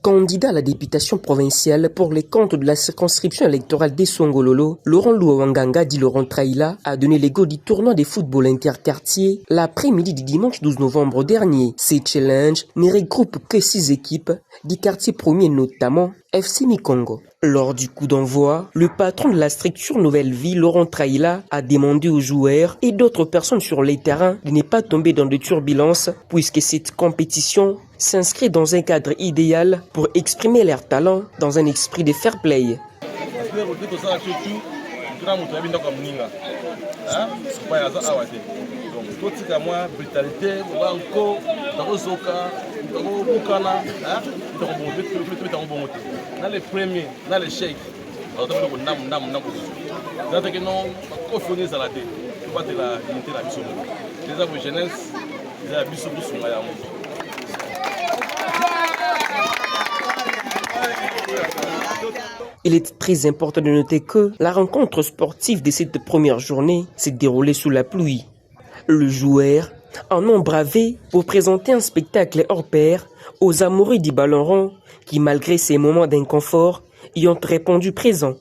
Candidat à la députation provinciale pour les comptes de la circonscription électorale d'Essongololo, Laurent Louawanganga dit Laurent Traïla a donné les go du tournoi de football interquartier l'après-midi du dimanche 12 novembre dernier. Ces challenges ne regroupent que 6 équipes du quartier premier, notamment FC Mikongo. Lors du coup d'envoi, le patron de la structure Nouvelle Vie, Laurent Traïla, a demandé aux joueurs et d'autres personnes sur les terrains de ne pas tomber dans des turbulences puisque cette compétition s'inscrit dans un cadre idéal pour exprimer leurs talents dans un esprit de fair play. Il est très important de noter que la rencontre sportive de cette première journée s'est déroulée sous la pluie. Le joueur en ont bravé pour présenter un spectacle hors pair aux amoureux du ballon rond qui, malgré ces moments d'inconfort, y ont répondu présent.